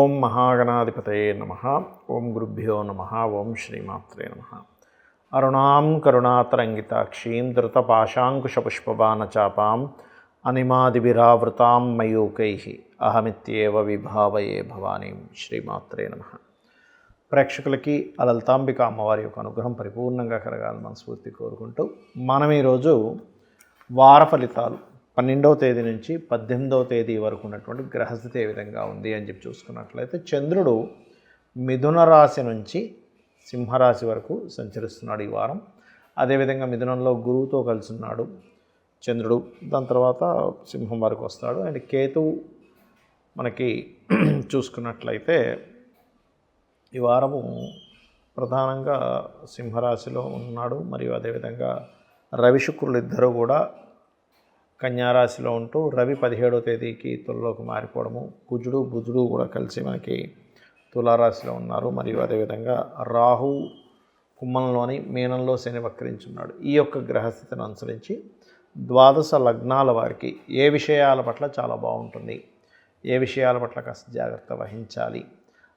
ఓం మహాగణాధిపతయే నమః. ఓం గురుభ్యో నమః. ఓం శ్రీమాత్రే నమః. అరుణాం కరుణాతరంగితాక్షీం ధృతపాశాంకుశపుష్పబాణచాపాం అనిమాదిభిరావృతాం మయూకైః అహమిత్యేవ విభావయే భవానీం. శ్రీమాత్రే నమః. ప్రేక్షకులకి ఆ లలితాంబిక అమ్మవారి యొక్క అనుగ్రహం పరిపూర్ణంగా కలగాలని మనస్ఫూర్తి కోరుకుంటూ మనం ఈరోజు వార ఫలితాలు 12వ తేదీ నుంచి 18వ తేదీ వరకు ఉన్నటువంటి గ్రహస్థితి ఏ విధంగా ఉంది అని చెప్పి చూసుకున్నట్లయితే చంద్రుడు మిథున రాశి నుంచి సింహరాశి వరకు సంచరిస్తున్నాడు ఈ వారం. అదేవిధంగా మిథునంలో గురువుతో కలిసి ఉన్నాడు చంద్రుడు. దాని తర్వాత సింహం వరకు వస్తాడు. అండ్ కేతువు మనకి చూసుకున్నట్లయితే ఈ వారము ప్రధానంగా సింహరాశిలో ఉన్నాడు. మరియు అదేవిధంగా రవి శుక్రులు ఇద్దరు కూడా కన్యారాశిలో ఉంటూ రవి 17వ తేదీకి తులలోకి మారిపోవడము, బుధుడు కూడా కలిసి మనకి తులారాశిలో ఉన్నారు. మరియు అదేవిధంగా రాహు కుంభంలోని మీనంలో శని వక్రించున్నాడు. ఈ యొక్క గ్రహస్థితిని అనుసరించి ద్వాదశ లగ్నాల వారికి ఏ విషయాల పట్ల చాలా బాగుంటుంది, ఏ విషయాల పట్ల కాస్త జాగ్రత్త వహించాలి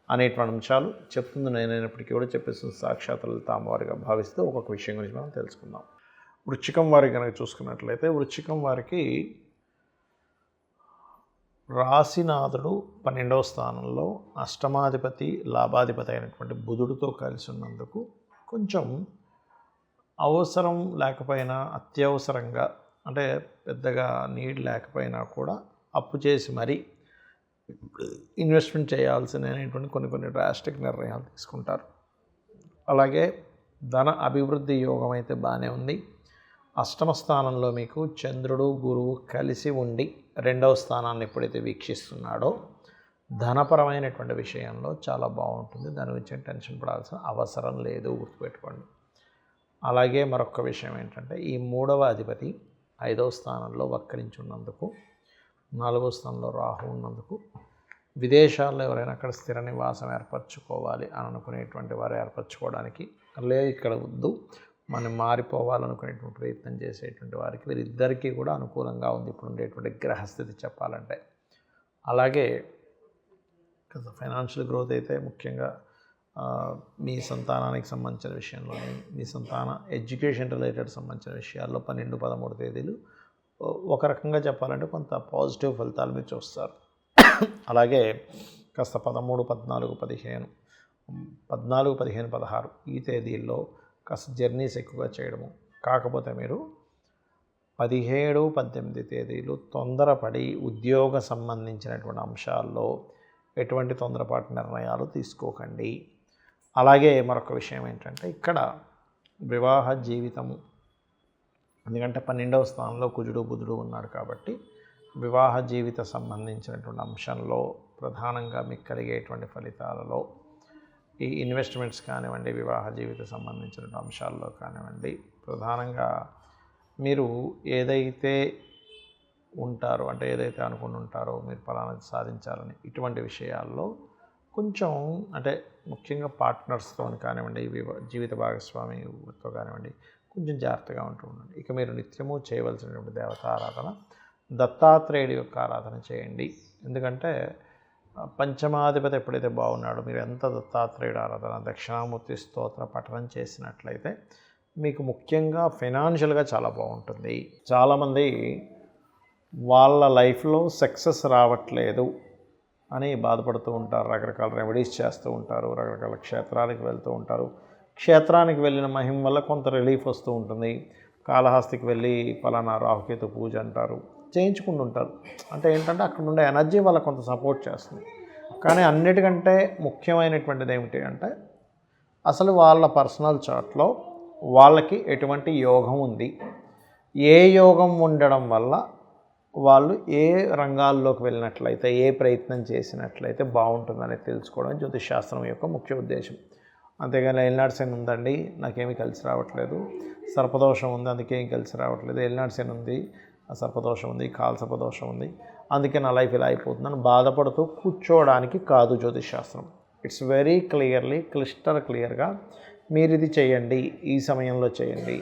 అనేటువంటి అంశాలు చెప్తుంది నేనైనప్పటికీ కూడా చెప్పేస్తుంది సాక్షాత్ లలిత అమ్మవారిగా భావిస్తూ ఒక్కొక్క విషయం గురించి మనం తెలుసుకుందాం. వృశ్చికం వారికి కనుక చూసుకున్నట్లయితే వృశ్చికం వారికి రాశినాథుడు 12వ స్థానంలో అష్టమాధిపతి లాభాధిపతి అయినటువంటి బుధుడితో కలిసి ఉన్నందుకు కొంచెం అవసరం లేకపోయినా అత్యవసరంగా, అంటే పెద్దగా నీడ్ లేకపోయినా కూడా అప్పు చేసి మరీ ఇన్వెస్ట్మెంట్ చేయాల్సినటువంటి కొన్ని డ్రాస్టిక్ నిర్ణయాలు తీసుకుంటారు. అలాగే ధన అభివృద్ధి యోగం అయితే బాగానే ఉంది. అష్టమ స్థానంలో మీకు చంద్రుడు గురువు కలిసి ఉండి 2వ స్థానాన్ని ఎప్పుడైతే వీక్షిస్తున్నాడో ధనపరమైనటువంటి విషయంలో చాలా బాగుంటుంది. దాని గురించి టెన్షన్ పడాల్సిన అవసరం లేదు, గుర్తుపెట్టుకోండి. అలాగే మరొక విషయం ఏంటంటే ఈ 3వ అధిపతి 5వ స్థానంలో వక్రించి ఉన్నందుకు, 4వ స్థానంలో రాహు ఉన్నందుకు విదేశాల్లో ఎవరైనా అక్కడ స్థిర నివాసం ఏర్పరచుకోవాలి అని అనుకునేటువంటి వారు ఏర్పరచుకోవడానికి, లేదు ఇక్కడ వద్దు మనం మారిపోవాలనుకునేటువంటి ప్రయత్నం చేసేటువంటి వారికి వీరిద్దరికీ కూడా అనుకూలంగా ఉంది ఇప్పుడు ఉండేటువంటి గ్రహస్థితి చెప్పాలంటే. అలాగే ఫైనాన్షియల్ గ్రోత్ అయితే ముఖ్యంగా మీ సంతానానికి సంబంధించిన విషయంలో, మీ సంతాన ఎడ్యుకేషన్ రిలేటెడ్ సంబంధించిన విషయాల్లో 12, 13 తేదీలు ఒక రకంగా చెప్పాలంటే కొంత పాజిటివ్ ఫలితాలు మీరు చూస్తారు. అలాగే కాస్త 13, 14, 15, 16 ఈ తేదీల్లో కాస్త జర్నీస్ ఎక్కువగా చేయడము. కాకపోతే మీరు 17, 18 తేదీలు తొందరపడి ఉద్యోగ సంబంధించినటువంటి అంశాల్లో ఎటువంటి తొందరపాటు నిర్ణయాలు తీసుకోకండి. అలాగే మరొక విషయం ఏంటంటే ఇక్కడ వివాహ జీవితము, ఎందుకంటే 12వ స్థానంలో కుజుడు బుధుడు ఉన్నాడు కాబట్టి వివాహ జీవిత సంబంధించినటువంటి అంశంలో ప్రధానంగా మీకు కలిగేటువంటి ఫలితాలలో ఈ ఇన్వెస్ట్మెంట్స్ కానివ్వండి, వివాహ జీవిత సంబంధించిన అంశాల్లో కానివ్వండి, ప్రధానంగా మీరు ఏదైతే ఉంటారో, అంటే ఏదైతే అనుకుని ఉంటారో మీరు ఫలానా సాధించాలని, ఇటువంటి విషయాల్లో కొంచెం, అంటే ముఖ్యంగా పార్ట్నర్స్తో కానివ్వండి, జీవిత భాగస్వామితో కానివ్వండి కొంచెం జాగ్రత్తగా ఉంటూ ఉండండి. ఇక మీరు నిత్యము చేయవలసినటువంటి దేవతా ఆరాధన దత్తాత్రేయుడి యొక్క ఆరాధన చేయండి. ఎందుకంటే పంచమాధిపతి ఎప్పుడైతే బాగున్నాడో మీరు ఎంత దత్తాత్రేయుడు ఆరాధన, దక్షిణామూర్తి స్తోత్ర పఠనం చేసినట్లయితే మీకు ముఖ్యంగా ఫైనాన్షియల్గా చాలా బాగుంటుంది. చాలామంది వాళ్ళ లైఫ్లో సక్సెస్ రావట్లేదు అని బాధపడుతూ ఉంటారు. రకరకాల రెమెడీస్ చేస్తూ ఉంటారు, రకరకాల క్షేత్రాలకు వెళ్తూ ఉంటారు. క్షేత్రానికి వెళ్ళిన మహిమ వల్ల కొంత రిలీఫ్ వస్తూ ఉంటుంది. కాళహస్తికి వెళ్ళి ఫలానా రాహుకేతు పూజ అంటారు, చేయించుకుంటుంటారు. అంటే ఏంటంటే అక్కడ ఉండే ఎనర్జీ వాళ్ళకి కొంత సపోర్ట్ చేస్తుంది. కానీ అన్నిటికంటే ముఖ్యమైనటువంటిది ఏమిటి అంటే అసలు వాళ్ళ పర్సనల్ చార్ట్లో వాళ్ళకి ఎటువంటి యోగం ఉంది, ఏ యోగం ఉండడం వల్ల వాళ్ళు ఏ రంగాల్లోకి వెళ్ళినట్లయితే, ఏ ప్రయత్నం చేసినట్లయితే బాగుంటుందని తెలుసుకోవడం జ్యోతిష్ శాస్త్రం యొక్క ముఖ్య ఉద్దేశం. అంతేగాని ఎల్నాడు శని ఉందండి నాకేమీ కలిసి రావట్లేదు, సర్పదోషం ఉంది అందుకే ఏం కలిసి రావట్లేదు, ఎల్నాడు శని ఉంది, సర్పదోషం ఉంది, కాలసర్పదోషం ఉంది అందుకే నా లైఫ్ ఇలా అయిపోతుందని బాధపడుతూ కూర్చోవడానికి కాదు జ్యోతిష్ శాస్త్రం. ఇట్స్ వెరీ క్లియర్గా మీరు ఇది చేయండి, ఈ సమయంలో చేయండి,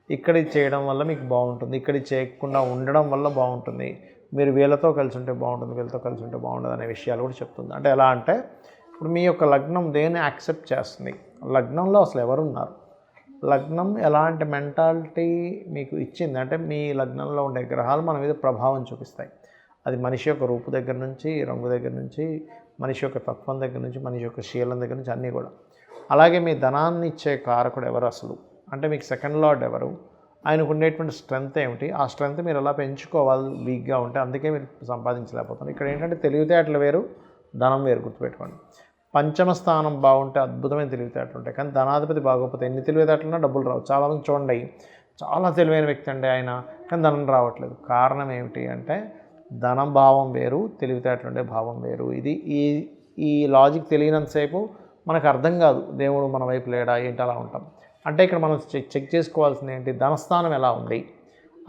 ఇక్కడి చేయడం వల్ల మీకు బాగుంటుంది, ఇక్కడి చేయకుండా ఉండడం వల్ల బాగుంటుంది, మీరు వీళ్ళతో కలిసి ఉంటే బాగుంటుంది, వీళ్ళతో కలిసి ఉంటే బాగుంటుంది అనే విషయాలు కూడా చెప్తుంది. అంటే ఎలా అంటే ఇప్పుడు మీ యొక్క లగ్నం దేన్ని యాక్సెప్ట్ చేస్తుంది, లగ్నంలో అసలు ఎవరున్నారు, లగ్నం ఎలాంటి మెంటాలిటీ మీకు ఇచ్చింది అంటే మీ లగ్నంలో ఉండే గ్రహాలు మన మీద ప్రభావం చూపిస్తాయి. అది మనిషి యొక్క రూపు దగ్గర నుంచి, రంగు దగ్గర నుంచి, మనిషి యొక్క తత్వం దగ్గర నుంచి, మనిషి యొక్క శీలం దగ్గర నుంచి అన్నీ కూడా. అలాగే మీ ధనాన్ని ఇచ్చే కారకుడు ఎవరు అసలు అంటే మీకు సెకండ్ లార్డ్ ఎవరు, ఆయనకు ఉండేటువంటి స్ట్రెంగ్త్ ఏమిటి, ఆ స్ట్రెంగ్త్ మీరు ఎలా పెంచుకోవాలి వీక్గా ఉంటే, అందుకే మీరు సంపాదించలేకపోతున్నారు. ఇక్కడ ఏంటంటే తెలివితేటలు వేరు, ధనం వేరు, గుర్తుపెట్టుకోండి. పంచమ స్థానం బాగుంటే అద్భుతమైన తెలివితేటలు ఉంటాయి, కానీ ధనాధిపతి బాగోకపోతే ఎన్ని తెలివితేటలున్నా డబ్బులు రావు. చాలామంది చూడండి చాలా తెలివైన వ్యక్తి అండి ఆయన, కానీ ధనం రావట్లేదు. కారణం ఏమిటి అంటే ధనం భావం వేరు, తెలివితేటలు ఉండే భావం వేరు. ఇది ఈ లాజిక్ తెలియనంతసేపు మనకు అర్థం కాదు, దేవుడు మన వైపు లేడా ఏంటి అలా ఉంటాం. అంటే ఇక్కడ మనం చెక్ చేసుకోవాల్సింది ఏంటి, ధనస్థానం ఎలా ఉంది,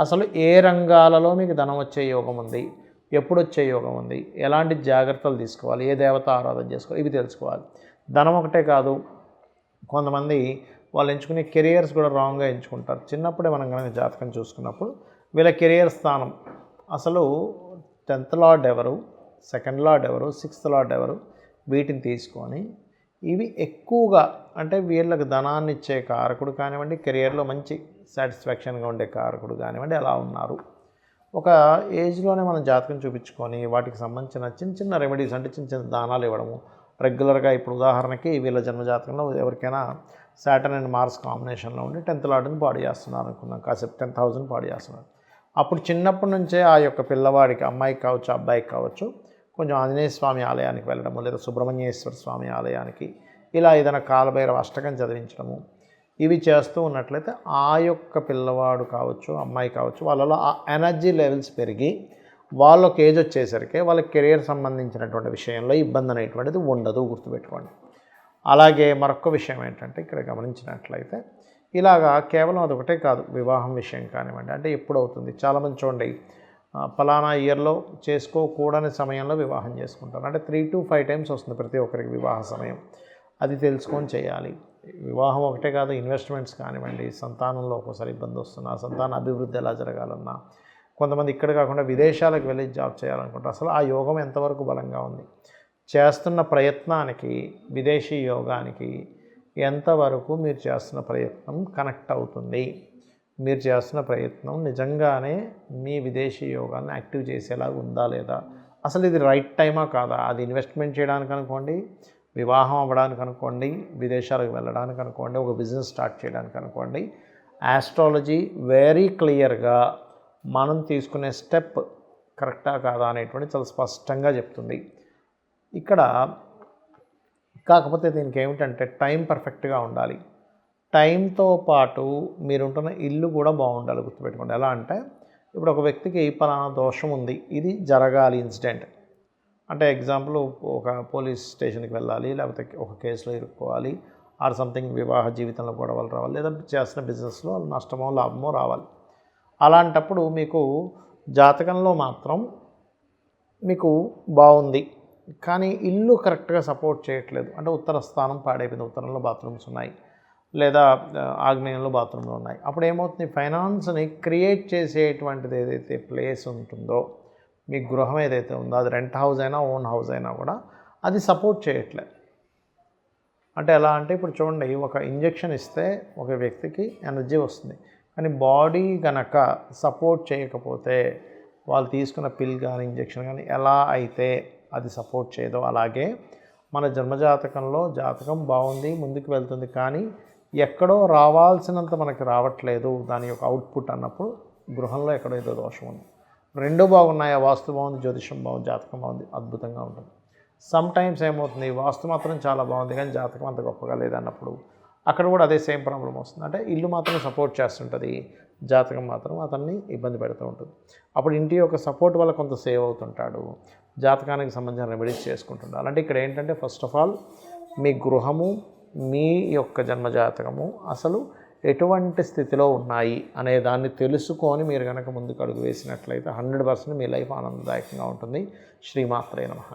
అసలు ఏ రంగాలలో మీకు ధనం వచ్చే యోగం ఉంది, ఎప్పుడు వచ్చే యోగం ఉంది, ఎలాంటి జాగ్రత్తలు తీసుకోవాలి, ఏ దేవత ఆరాధన చేసుకోవాలి, ఇవి తెలుసుకోవాలి. ధనం ఒకటే కాదు, కొంతమంది వాళ్ళు ఎంచుకునే కెరియర్స్ కూడా రాంగ్గా ఎంచుకుంటారు. చిన్నప్పుడే మనం కనుక జాతకం చూసుకున్నప్పుడు వీళ్ళ కెరియర్ స్థానం అసలు 10th లార్డ్ ఎవరు, సెకండ్ లార్డ్ ఎవరు, 6th లార్డ్ ఎవరు, వీటిని తీసుకొని ఇవి ఎక్కువగా అంటే వీళ్ళకి ధనాన్ని ఇచ్చే కారకుడు కానివ్వండి, కెరియర్లో మంచి సాటిస్ఫాక్షన్గా ఉండే కారకుడు కానివ్వండి ఎలా ఉన్నారు. ఒక ఏజ్లోనే మనం జాతకం చూపించుకొని వాటికి సంబంధించిన చిన్న చిన్న రెమెడీస్ అంటే చిన్న చిన్న దానాలు ఇవ్వడము రెగ్యులర్గా. ఇప్పుడు ఉదాహరణకి వీళ్ళ జన్మజాతకంలో ఎవరికైనా సాటర్న్ అండ్ మార్స్ కాంబినేషన్లో ఉండి 10th లార్డ్ని పాడు చేస్తున్నారు అనుకున్నాం, కాసేపు 10,000 పాడు చేస్తున్నారు. అప్పుడు చిన్నప్పటి నుంచే ఆ యొక్క పిల్లవాడికి, అమ్మాయికి కావచ్చు అబ్బాయికి కావచ్చు, కొంచెం ఆంజనేయ స్వామి ఆలయానికి వెళ్ళడము లేదా సుబ్రహ్మణ్యేశ్వర స్వామి ఆలయానికి ఇలా ఏదైనా కాలభైరవ అష్టకం చదివించడము ఇవి చేస్తూ ఉన్నట్లయితే ఆ యొక్క పిల్లవాడు కావచ్చు అమ్మాయి కావచ్చు వాళ్ళలో ఆ ఎనర్జీ లెవెల్స్ పెరిగి వాళ్ళకి ఏజ్ వచ్చేసరికి వాళ్ళకి కెరీర్ సంబంధించినటువంటి విషయంలో ఇబ్బంది అనేటువంటిది ఉండదు, గుర్తుపెట్టుకోండి. అలాగే మరొక విషయం ఏంటంటే ఇక్కడ గమనించినట్లయితే ఇలాగా కేవలం అదొకటే కాదు, వివాహం విషయం కానివ్వండి అంటే ఎప్పుడు అవుతుంది. చాలామంది చూడండి ఫలానా ఇయర్లో చేసుకోకూడని సమయంలో వివాహం చేసుకుంటారు, అంటే 3 to 5 times వస్తుంది ప్రతి ఒక్కరికి వివాహ సమయం. అది తెలుసుకొని చేయాలి. వివాహం ఒకటే కాదు, ఇన్వెస్ట్మెంట్స్ కానివ్వండి, సంతానంలో ఒక్కోసారి ఇబ్బంది వస్తున్నా, సంతాన అభివృద్ధి ఎలా జరగాలన్నా, కొంతమంది ఇక్కడ కాకుండా విదేశాలకు వెళ్ళి జాబ్ చేయాలనుకుంటారు. అసలు ఆ యోగం ఎంతవరకు బలంగా ఉంది, చేస్తున్న ప్రయత్నానికి విదేశీ యోగానికి ఎంతవరకు మీరు చేస్తున్న ప్రయత్నం కనెక్ట్ అవుతుంది, మీరు చేస్తున్న ప్రయత్నం నిజంగానే మీ విదేశీ యోగాన్ని యాక్టివ్ చేసేలాగా ఉందా లేదా, అసలు ఇది రైట్ టైమా కాదా, అది ఇన్వెస్ట్మెంట్ చేయడానికి అనుకోండి, వివాహం అవ్వడానికి అనుకోండి, విదేశాలకు వెళ్ళడానికి అనుకోండి, ఒక బిజినెస్ స్టార్ట్ చేయడానికి అనుకోండి. ఆస్ట్రాలజీ వెరీ క్లియర్గా మనం తీసుకునే స్టెప్ కరెక్టా కాదా అనేటువంటి చాలా స్పష్టంగా చెప్తుంది ఇక్కడ. కాకపోతే దీనికి ఏమిటంటే టైం పర్ఫెక్ట్గా ఉండాలి, టైంతో పాటు మీరుంటున్న ఇల్లు కూడా బాగుండాలి, గుర్తుపెట్టుకోండి. ఎలా అంటే ఇప్పుడు ఒక వ్యక్తికి పలానా దోషం ఉంది, ఇది జరగాలి ఇన్సిడెంట్ అంటే ఎగ్జాంపుల్ ఒక పోలీస్ స్టేషన్కి వెళ్ళాలి, లేకపోతే ఒక కేసులో ఇరుక్కోవాలి, ఆర్ సంథింగ్ వివాహ జీవితంలో గొడవలు రావాలి, లేదా చేస్తున్న బిజినెస్లో నష్టమో లాభమో రావాలి. అలాంటప్పుడు మీకు జాతకంలో మాత్రం మీకు బాగుంది, కానీ ఇల్లు కరెక్ట్గా సపోర్ట్ చేయట్లేదు. అంటే ఉత్తర స్థానం పాడైపోయింది, ఉత్తరంలో బాత్రూమ్స్ ఉన్నాయి లేదా ఆగ్నేయంలో బాత్రూమ్లు ఉన్నాయి. అప్పుడు ఏమవుతుంది, ఫైనాన్స్ని క్రియేట్ చేసేటువంటిది ఏదైతే ప్లేస్ ఉంటుందో, మీ గృహం ఏదైతే ఉందో అది రెంట్ హౌస్ అయినా ఓన్ హౌస్ అయినా కూడా అది సపోర్ట్ చేయట్లేదు. అంటే ఎలా అంటే ఇప్పుడు చూడండి, ఒక ఇంజెక్షన్ ఇస్తే ఒక వ్యక్తికి ఎనర్జీ వస్తుంది, కానీ బాడీ కనుక సపోర్ట్ చేయకపోతే వాళ్ళు తీసుకున్న పిల్ కానీ ఇంజెక్షన్ కానీ ఎలా అయితే అది సపోర్ట్ చేయదో, అలాగే మన జన్మజాతకంలో జాతకం బాగుంది ముందుకు వెళ్తుంది, కానీ ఎక్కడో రావాల్సినంత మనకి రావట్లేదు దాని యొక్క అవుట్పుట్ అన్నప్పుడు గృహంలో ఎక్కడో ఏదో దోషం ఉంది. రెండు బాగున్నాయి, వాస్తు బాగుంది, జ్యోతిషం బాగుంది, జాతకం బాగుంది, అద్భుతంగా ఉంటుంది. సమ్ టైమ్స్ ఏమవుతుంది, వాస్తు మాత్రం చాలా బాగుంది కానీ జాతకం అంత గొప్పగా లేదన్నప్పుడు అక్కడ కూడా అదే సేమ్ ప్రాబ్లం వస్తుంది. అంటే ఇల్లు మాత్రం సపోర్ట్ చేస్తుంటుంది, జాతకం మాత్రం అతన్ని ఇబ్బంది పెడుతూ ఉంటుంది. అప్పుడు ఇంటి యొక్క సపోర్ట్ వల్ల కొంత సేవ్ అవుతుంటాడు, జాతకానికి సంబంధించిన రెమెడీస్ చేసుకుంటుంటాడు. అంటే ఇక్కడ ఏంటంటే ఫస్ట్ ఆఫ్ ఆల్ మీ గృహము, మీ యొక్క జన్మజాతకము అసలు ఎటువంటి స్థితిలో ఉన్నాయి అనే దాన్ని తెలుసుకొని మీరు కనుక ముందుకు అడుగు వేసినట్లయితే 100% మీ లైఫ్ ఆనందదాయకంగా ఉంటుంది. శ్రీమాత్రే నమః.